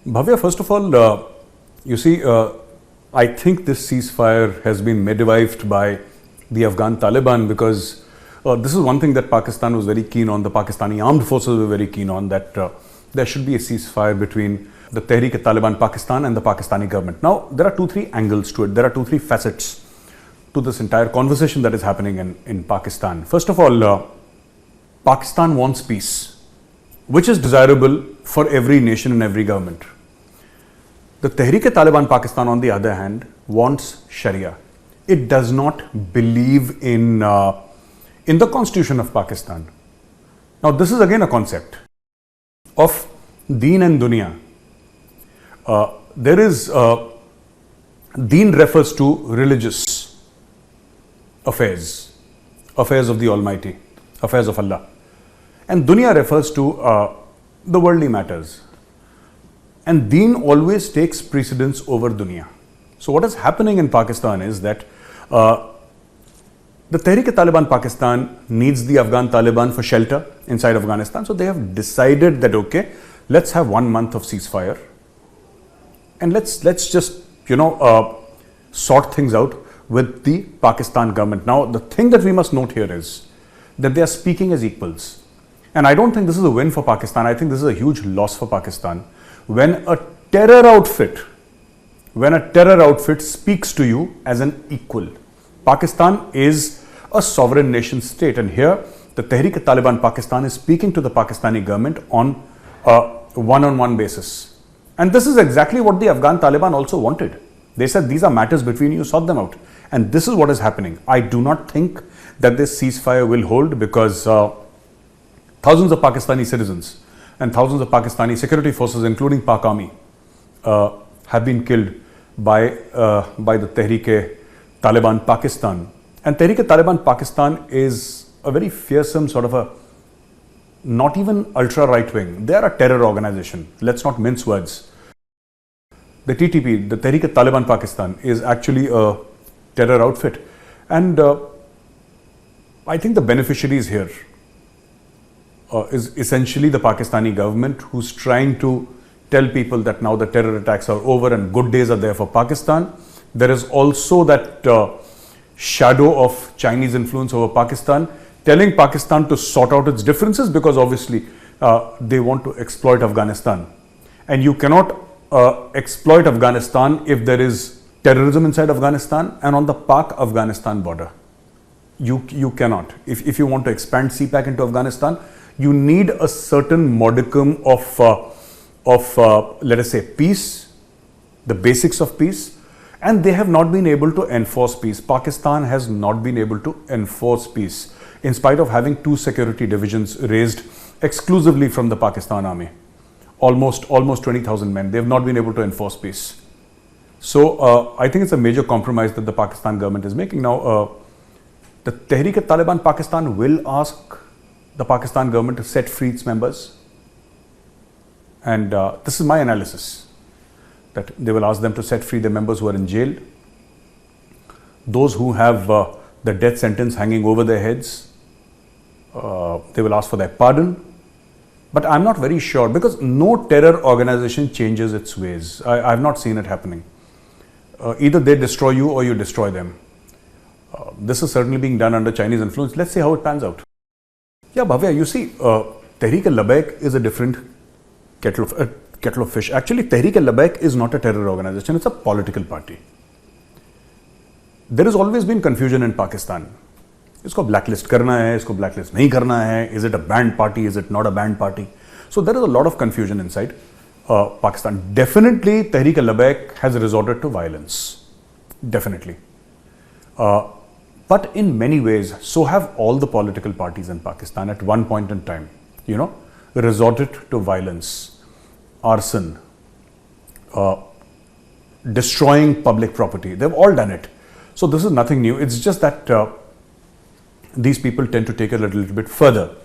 Bhavya, first of all, you see, I think this ceasefire has been midwifed by the Afghan Taliban because this is one thing that Pakistan was very keen on, the Pakistani armed forces were very keen on, that there should be a ceasefire between the Tehreek-e-Taliban Pakistan and the Pakistani government. Now, there are 2-3 angles to it, there are 2-3 facets to this entire conversation that is happening in Pakistan. First of all, Pakistan wants peace, which is desirable for every nation and every government. The Tehreek-e-Taliban Pakistan, on the other hand, wants Sharia. It does not believe in the constitution of Pakistan. Now, this is again a concept of Deen and Dunya. There is Deen refers to religious affairs of the Almighty, affairs of Allah, and Dunya refers to the worldly matters. And Deen always takes precedence over Dunya. So what is happening in Pakistan is that the Tehreek-e-Taliban Pakistan needs the Afghan Taliban for shelter inside Afghanistan. So they have decided that, okay, let's have 1 month of ceasefire and let's just, sort things out with the Pakistan government. Now, the thing that we must note here is that they are speaking as equals. And I don't think this is a win for Pakistan. I think this is a huge loss for Pakistan. When a terror outfit speaks to you as an equal. Pakistan is a sovereign nation state, and here the Tehreek-e-Taliban Pakistan is speaking to the Pakistani government on a one-on-one basis. And this is exactly what the Afghan Taliban also wanted. They said these are matters between you, sort them out. And this is what is happening. I do not think that this ceasefire will hold because thousands of Pakistani citizens and thousands of Pakistani security forces, including Pak Army, have been killed by the Tehreek-e-Taliban Pakistan. And Tehreek-e-Taliban Pakistan is a very fearsome sort of a, not even ultra right wing. They are a terror organization. Let's not mince words. The TTP, the Tehreek-e-Taliban Pakistan, is actually a terror outfit. And I think the beneficiaries here is essentially the Pakistani government, who's trying to tell people that now the terror attacks are over and good days are there for Pakistan. There is also that shadow of Chinese influence over Pakistan, telling Pakistan to sort out its differences because obviously they want to exploit Afghanistan. And you cannot exploit Afghanistan if there is terrorism inside Afghanistan and on the Pak-Afghanistan border. You cannot. If you want to expand CPAC into Afghanistan, you need a certain modicum of let us say, peace, the basics of peace, and they have not been able to enforce peace. Pakistan has not been able to enforce peace, in spite of having 2 security divisions raised exclusively from the Pakistan Army. Almost 20,000 men. They have not been able to enforce peace. So I think it's a major compromise that the Pakistan government is making. Now, the Tehreek-e-Taliban Pakistan will ask the Pakistan government to set free its members. And this is my analysis, that they will ask them to set free the members who are in jail, those who have the death sentence hanging over their heads. They will ask for their pardon. But I'm not very sure, because no terror organization changes its ways. I have not seen it happening. Either they destroy you or you destroy them. This is certainly being done under Chinese influence. Let's see how it pans out. Yeah, Bhavya, you see, Tehreek-e-Labbaik is a different kettle of fish. Actually, Tehreek-e-Labbaik is not a terror organization, it's a political party. There has always been confusion in Pakistan. Isko blacklist karna hai, isko blacklist nahi karna hai, is it a banned party, is it not a banned party? So there is a lot of confusion inside Pakistan. Definitely, Tehreek-e-Labbaik has resorted to violence. Definitely. But in many ways, so have all the political parties in Pakistan at one point in time, resorted to violence, arson, destroying public property. They've all done it. So this is nothing new. It's just that these people tend to take it a little bit further,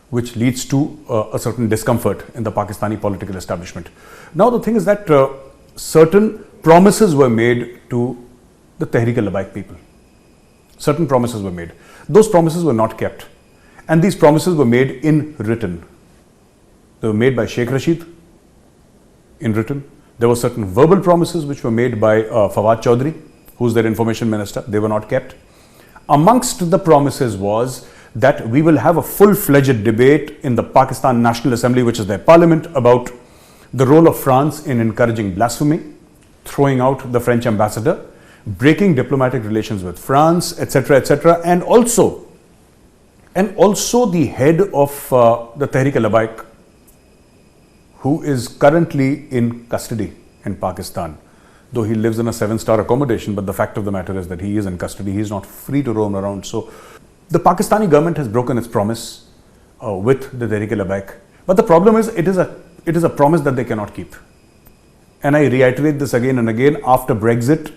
which leads to a certain discomfort in the Pakistani political establishment. Now the thing is that certain promises were made to the Tehreek-e-Labbaik people. Certain promises were made. Those promises were not kept. And these promises were made in written. They were made by Sheikh Rashid. in written. There were certain verbal promises which were made by Fawad Chaudhry, who's their information minister. They were not kept. Amongst the promises was that we will have a full-fledged debate in the Pakistan National Assembly, which is their parliament, about the role of France in encouraging blasphemy, throwing out the French ambassador, breaking diplomatic relations with France, etc., etc., and also the head of the Tehreek-e-Labbaik, who is currently in custody in Pakistan, though he lives in a 7-star accommodation. But the fact of the matter is that he is in custody. He is not free to roam around. So the Pakistani government has broken its promise with the Tehreek-e-Labbaik. But the problem is, it is a promise that they cannot keep. And I reiterate this again and again. After Brexit,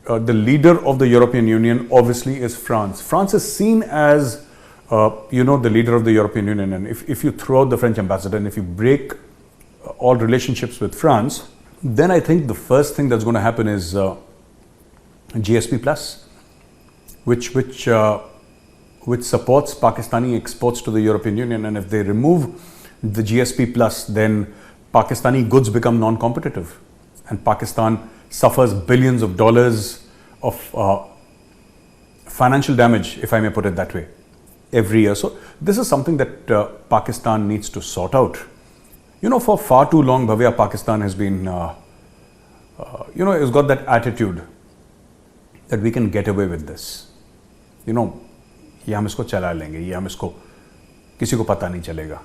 the leader of the European Union obviously is France. France is seen as, the leader of the European Union. And if you throw out the French ambassador and if you break all relationships with France, then I think the first thing that's going to happen is GSP Plus, which supports Pakistani exports to the European Union. And if they remove the GSP Plus, then Pakistani goods become non-competitive, and Pakistan suffers billions of dollars of financial damage, if I may put it that way, every year. So this is something that Pakistan needs to sort out. For far too long, Bhavya, Pakistan has been, it's got that attitude that we can get away with this. ये हम इसको चला लेंगे, ये हम इसको किसी को पता नहीं चलेगा.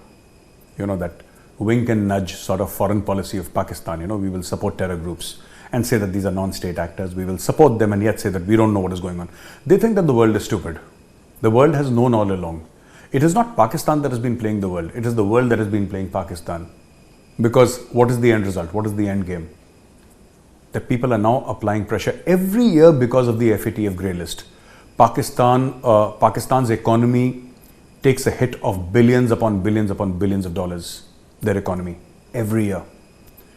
That wink and nudge sort of foreign policy of Pakistan. We will support terror groups and say that these are non-state actors. We will support them and yet say that we don't know what is going on. They think that the world is stupid. The world has known all along. It is not Pakistan that has been playing the world. It is the world that has been playing Pakistan. Because what is the end result? What is the end game? That people are now applying pressure every year because of the FATF grey list. Pakistan's economy takes a hit of billions upon billions upon billions of dollars, their economy, every year.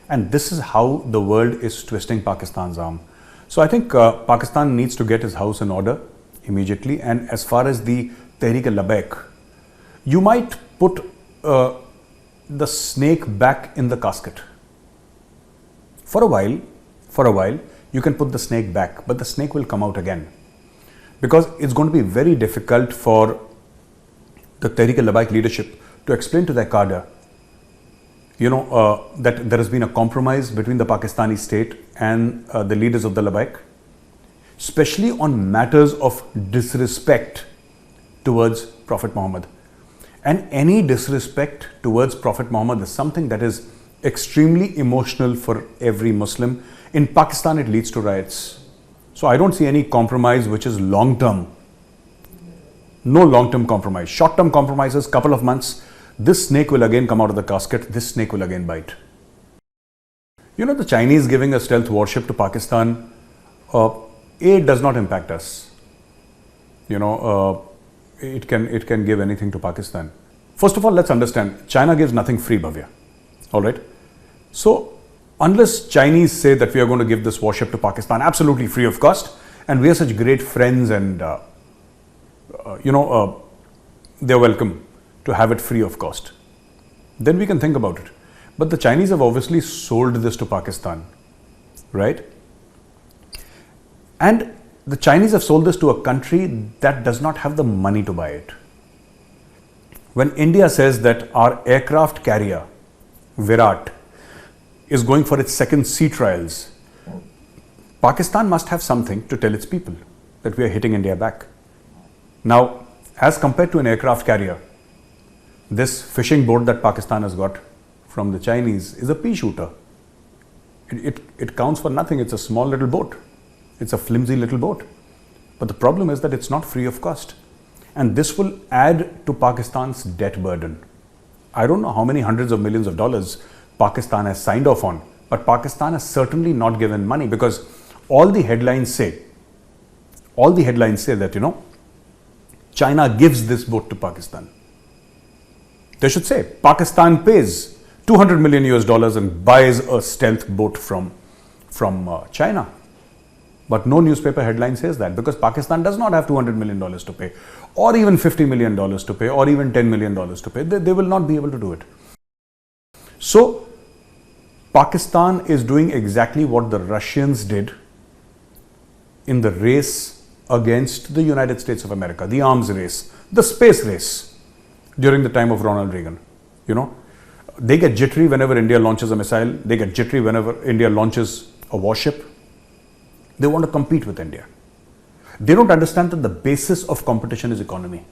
And this is how the world is twisting Pakistan's arm. So I think Pakistan needs to get his house in order immediately. And as far as the Tehreek-e-Labbaik, you might put the snake back in the casket. For a while, you can put the snake back, but the snake will come out again. Because it's going to be very difficult for the Tehreek-e-Labbaik leadership to explain to their cadre, that there has been a compromise between the Pakistani state and the leaders of the Labbaik, especially on matters of disrespect towards Prophet Muhammad. And any disrespect towards Prophet Muhammad is something that is extremely emotional for every Muslim. In Pakistan, it leads to riots. So I don't see any compromise which is long-term. No long-term compromise. Short-term compromises, couple of months, this snake will again come out of the casket, this snake will again bite. The Chinese giving a stealth warship to Pakistan, it does not impact us. It can give anything to Pakistan. First of all, let's understand, China gives nothing free, Bhavya. All right? So, unless Chinese say that we are going to give this warship to Pakistan absolutely free of cost, and we are such great friends and, they're welcome to have it free of cost, then we can think about it. But the Chinese have obviously sold this to Pakistan, right? And the Chinese have sold this to a country that does not have the money to buy it. When India says that our aircraft carrier, Virat, is going for its second sea trials, Pakistan must have something to tell its people that we are hitting India back. Now, as compared to an aircraft carrier, this fishing boat that Pakistan has got from the Chinese is a pea shooter. It counts for nothing. It's a small little boat. It's a flimsy little boat. But the problem is that it's not free of cost. And this will add to Pakistan's debt burden. I don't know how many hundreds of millions of dollars Pakistan has signed off on, but Pakistan has certainly not given money, because all the headlines say that, China gives this boat to Pakistan. They should say Pakistan pays $200 million and buys a stealth boat from China. But no newspaper headline says that, because Pakistan does not have $200 million to pay, or even $50 million to pay, or even $10 million to pay. They will not be able to do it. So Pakistan is doing exactly what the Russians did in the race against the United States of America, the arms race, the space race during the time of Ronald Reagan. You know, they get jittery whenever India launches a missile. They get jittery whenever India launches a warship. They want to compete with India. They don't understand that the basis of competition is economy.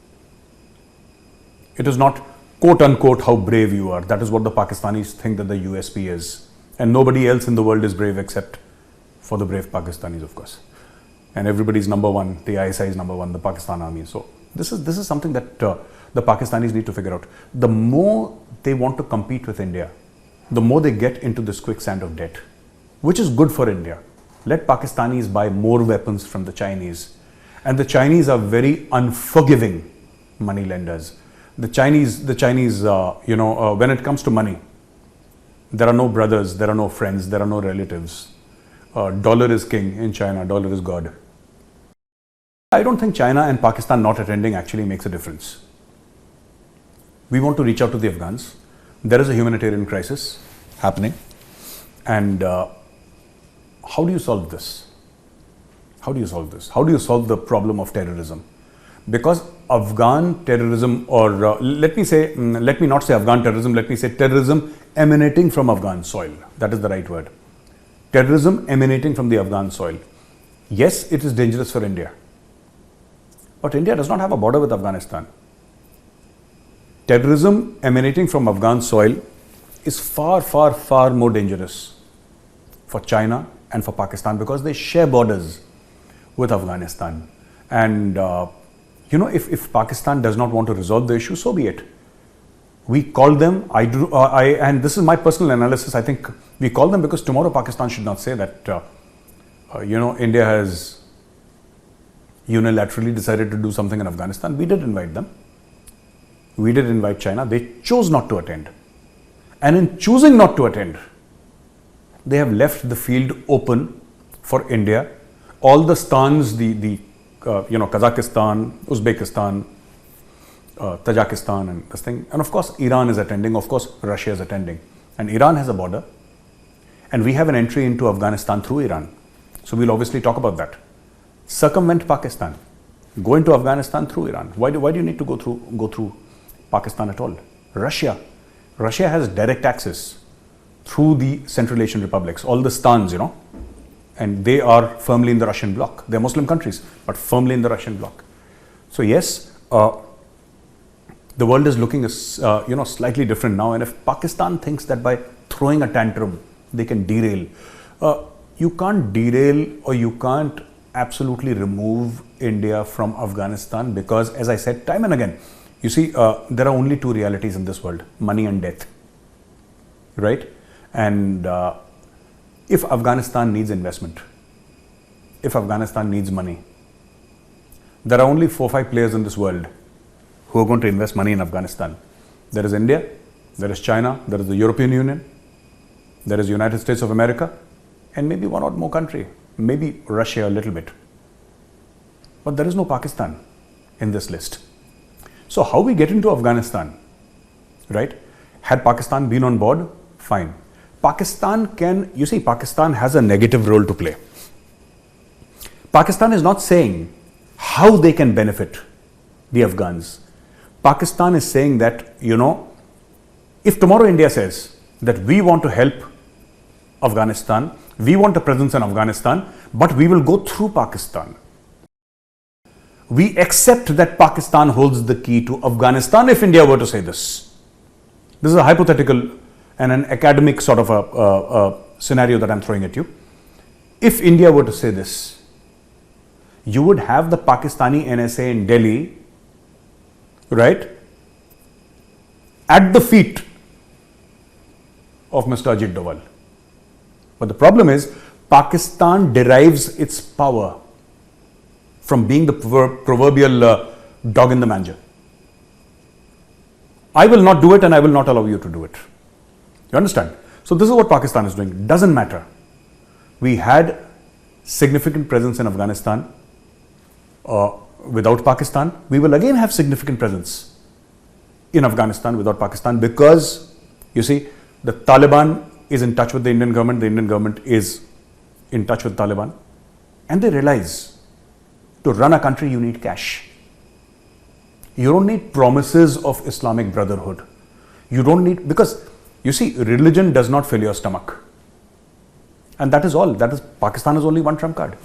It is not quote unquote how brave you are. That is what the Pakistanis think that the USP is. And nobody else in the world is brave except for the brave Pakistanis, of course. And everybody's number one, the ISI is number one, the Pakistan army. So this is something that the Pakistanis need to figure out. The more they want to compete with India, the more they get into this quicksand of debt, which is good for India. Let Pakistanis buy more weapons from the Chinese. And the Chinese are very unforgiving money lenders. The Chinese, when it comes to money, there are no brothers, there are no friends, there are no relatives. Dollar is king in China, dollar is God. I don't think China and Pakistan not attending actually makes a difference. We want to reach out to the Afghans. There is a humanitarian crisis happening. And how do you solve this? How do you solve this? How do you solve the problem of terrorism? Because Afghan terrorism, or let me not say Afghan terrorism, let me say terrorism emanating from Afghan soil. That is the right word. Terrorism emanating from the Afghan soil. Yes, it is dangerous for India. But India does not have a border with Afghanistan. Terrorism emanating from Afghan soil is far, far, far more dangerous for China and for Pakistan because they share borders with Afghanistan. And, if Pakistan does not want to resolve the issue, so be it. We call them, and this is my personal analysis, I think we call them because tomorrow Pakistan should not say that, India has unilaterally decided to do something in Afghanistan. We did invite them. We did invite China. They chose not to attend. And in choosing not to attend, they have left the field open for India. All the stans, Kazakhstan, Uzbekistan, Tajikistan and this thing. And of course, Iran is attending. Of course, Russia is attending. And Iran has a border. And we have an entry into Afghanistan through Iran. So we'll obviously talk about that. Circumvent Pakistan. Go into Afghanistan through Iran. Why do you need to go through Pakistan at all? Russia has direct access through the Central Asian republics, all the stans, and they are firmly in the Russian bloc. They're Muslim countries, but firmly in the Russian bloc. So yes, the world is looking slightly different now. And if Pakistan thinks that by throwing a tantrum, they can derail, you can't derail or you can't absolutely remove India from Afghanistan because, as I said time and again, you see, there are only two realities in this world, money and death, right? And if Afghanistan needs investment, if Afghanistan needs money, there are only 4 or 5 players in this world who are going to invest money in Afghanistan. There is India, there is China, there is the European Union, there is the United States of America, and maybe one or more country, maybe Russia a little bit. But there is no Pakistan in this list. So how we get into Afghanistan, right? Had Pakistan been on board, fine. Pakistan has a negative role to play. Pakistan is not saying how they can benefit the Afghans. Pakistan is saying that, if tomorrow India says that we want to help Afghanistan, we want a presence in Afghanistan, but we will go through Pakistan. We accept that Pakistan holds the key to Afghanistan if India were to say this. This is a hypothetical and an academic sort of a scenario that I'm throwing at you. If India were to say this, you would have the Pakistani NSA in Delhi, right, at the feet of Mr. Ajit Doval. But the problem is, Pakistan derives its power from being the proverbial dog in the manger. I will not do it and I will not allow you to do it. You understand? So this is what Pakistan is doing. Doesn't matter. We had significant presence in Afghanistan. Without Pakistan, we will again have significant presence in Afghanistan without Pakistan because, you see, the Taliban is in touch with the Indian government is in touch with Taliban, and they realize to run a country you need cash. You don't need promises of Islamic brotherhood. You don't need, because you see, religion does not fill your stomach. And that is all. That is, Pakistan is only one trump card.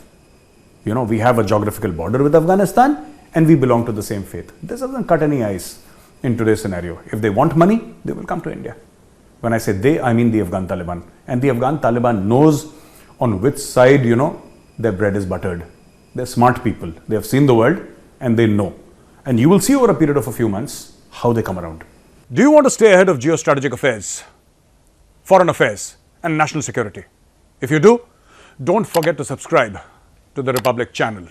You know, we have a geographical border with Afghanistan and we belong to the same faith. This doesn't cut any ice in today's scenario. If they want money, they will come to India. When I say they, I mean the Afghan Taliban. And the Afghan Taliban knows on which side, you know, their bread is buttered. They're smart people. They have seen the world and they know. And you will see over a period of a few months how they come around. Do you want to stay ahead of geostrategic affairs, foreign affairs, and national security? If you do, don't forget to subscribe to the Republic channel.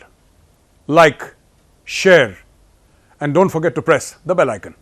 Like, share, and don't forget to press the bell icon.